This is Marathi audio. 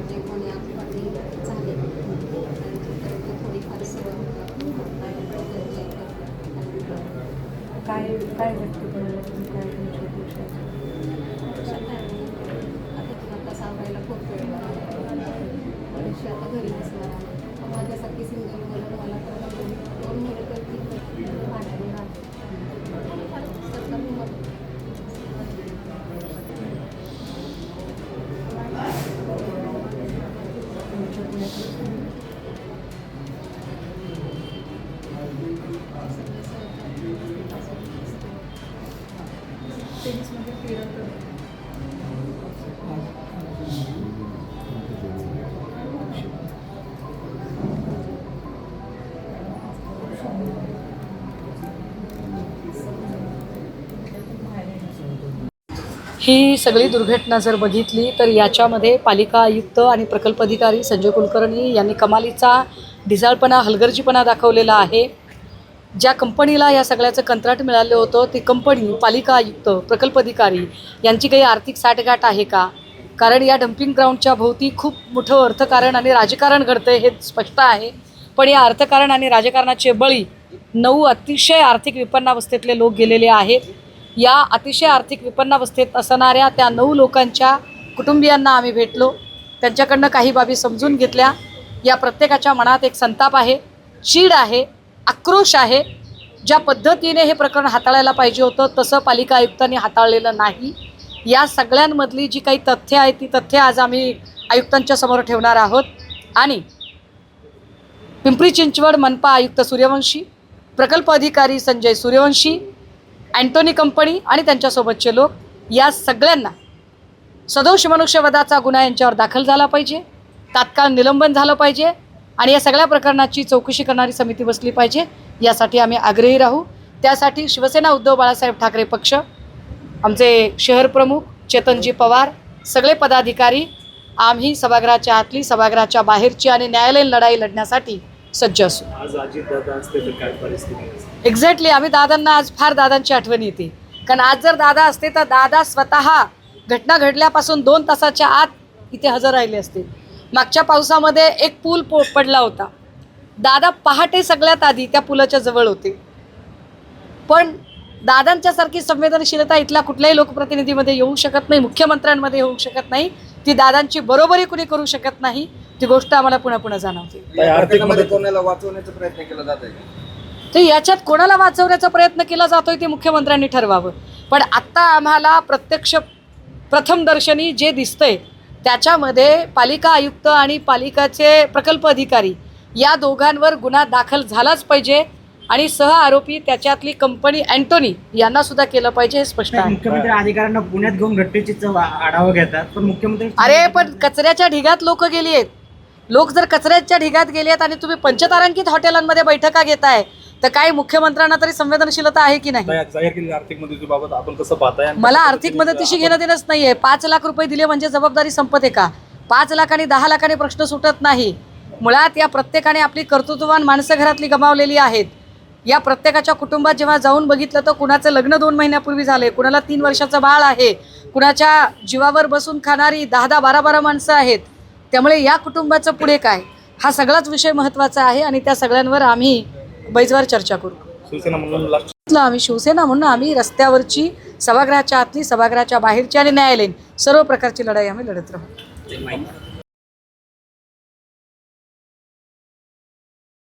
जे कोणी अपघाती झाले त्यांच्यापर्यंत थोडीफार सेवा काय काय व्यक्त करायला तुम्ही काय तुमच्या अपेक्षा आहेत? आता सांगायला खूप वेळ लागला. आयुष्य आता घरी बसणार आहे. माझ्यासाठी सिंगल मुलं मला तर दोन मुलं तर ती भाड्याने राहते. थोडीफार सरकारने मदत तुमच्या पुण्यातलं टेनिसमध्ये फिरत ही सगळी दुर्घटना जर बघितली तर याच्यामध्ये पालिका आयुक्त आणि प्रकल्प अधिकारी संजय कुलकर्णी यांनी कमालीचा ढिसाळपणा हलगर्जीपणा दाखवलेला आहे. ज्या कंपनीला या सगळ्याचं कंत्राट मिळालं होतं ती कंपनी, पालिका आयुक्त, प्रकल्प अधिकारी यांची काही आर्थिक साठगाठ आहे का? कारण या डम्पिंग ग्राउंडच्या भोवती खूप मोठं अर्थकारण आणि राजकारण घडतं हे स्पष्ट आहे. पण या अर्थकारण आणि राजकारणाचे बळी 9 अतिशय आर्थिक विपन्नावस्थेतले लोक गेलेले आहेत. या अतिशय आर्थिक विपन्नावस्थेत असणाऱ्या त्या 9 लोकांच्या कुटुंबियांना आम्ही भेटलो, त्यांच्याकडनं काही बाबी समजून घेतल्या. या प्रत्येकाच्या मनात एक संताप आहे, चीड आहे, आक्रोश आहे. ज्या पद्धतीने हे प्रकरण हाताळायला पाहिजे होतं तसं पालिका आयुक्तांनी हाताळलेलं नाही. या सगळ्यांमधली जी काही तथ्य आहेत ती तथ्य आज आम्ही आयुक्तांच्या समोर ठेवणार आहोत. आणि पिंपरी चिंचवड मनपा आयुक्त सूर्यवंशी, प्रकल्प अधिकारी संजय सूर्यवंशी, अँटोनी कंपनी आणि त्यांच्यासोबतचे लोक या सगळ्यांना सदोष मनुष्यवधाचा गुन्हा यांच्यावर दाखल झाला पाहिजे, तात्काळ निलंबन झालं पाहिजे आणि या सगळ्या प्रकरणाची चौकशी करणारी समिती बसली पाहिजे. यासाठी आम्ही आग्रही राहू. त्यासाठी शिवसेना उद्धव बाळासाहेब ठाकरे पक्ष, आमचे शहर प्रमुख चेतनजी पवार, सगळे पदाधिकारी आम्ही सभागृहाच्या आतली, सभागृहाच्या बाहेरची आणि न्यायालयीन लढाई लढण्यासाठी सज्ज असू. आज अजितदादा असते तर काय परिस्थिती? एक्झॅक्टली. आम्ही दादांना आज फार दादांची आठवण येते. कारण आज जर दादा असते तर दादा स्वतः घटना घडल्यापासून 2 तासाच्या आत इथे हजर राहिले असते. मागच्या पावसामध्ये एक पूल पडला होता. दादा पहाटे सगळ्यात आधी त्या पुलाच्या जवळ होते. पण दादांच्यासारखी संवेदनशीलता इथल्या कुठल्याही लोकप्रतिनिधीमध्ये येऊ शकत नाही, मुख्यमंत्र्यांमध्ये होऊ शकत नाही. ती दादांची बरोबरी कुणी करू शकत नाही. ती गोष्ट आम्हाला पुन्हा पुन्हा जाणवते. आर्थिक मदत कोणाला वाचवण्याचा प्रयत्न केला जात आहे? तर याच्यात कोणाला वाचवण्याचा प्रयत्न केला जातोय ते मुख्यमंत्र्यांनी ठरवावं. पण आत्ता आम्हाला प्रत्यक्ष प्रथमदर्शनी जे दिसतंय त्याच्यामध्ये पालिका आयुक्त आणि पालिकाचे प्रकल्प अधिकारी या दोघांवर गुन्हा दाखल झालाच पाहिजे आणि सह आरोपी त्याच्यातली कंपनी अँटोनी यांना सुद्धा केलं पाहिजे हे स्पष्ट आहे. मुख्यमंत्री अधिकाऱ्यांना पुण्यात घेऊन घटनेची आढावा घेतात पण मुख्यमंत्री अरे पण कचऱ्याच्या ढिगात लोक गेली आहेत. लोक जर कचऱ्याच्या ढिगात गेले आहेत आणि तुम्ही पंचतारांकित हॉटेलांमध्ये बैठका घेताय तर काही मुख्यमंत्र्यांना तरी संवेदनशीलता आहे की नाही? जाहीर केलेली आर्थिक मदतीबाबत आपण कसं पाहताय? मला आर्थिक मदतीशी घेणं देणंच नाहीये. 5 लाख रुपये दिले म्हणजे जबाबदारी संपते का? 5 लाख आणि 10 लाखाने प्रश्न सुटत नाही. मुळात या प्रत्येकाने आपली कर्तृत्ववान माणसं घरातली गमावलेली आहेत. या प्रत्येकाच्या कुटुंबात जेव्हा जाऊन बघितलं तर कुणाचं लग्न 2 महिन्यापूर्वी झाले, कुणाला 3 वर्षाचं बाळ आहे, कुणाच्या जीवावर बसून खाणारी 10-10, 12-12 माणसं आहेत. त्यामुळे या कुटुंबाचं पुढे काय हा सगळाच विषय महत्त्वाचा आहे आणि त्या सगळ्यांवर आम्ही बैजवार चर्चा करू. शिवसेना म्हणून आम्ही शिवसेना म्हणून आम्ही रस्त्यावरची, सभागृहाच्या आतली, सभागृहाच्या बाहेरची आणि न्यायालयीन सर्व प्रकारची लढाई आम्ही लढत राहू.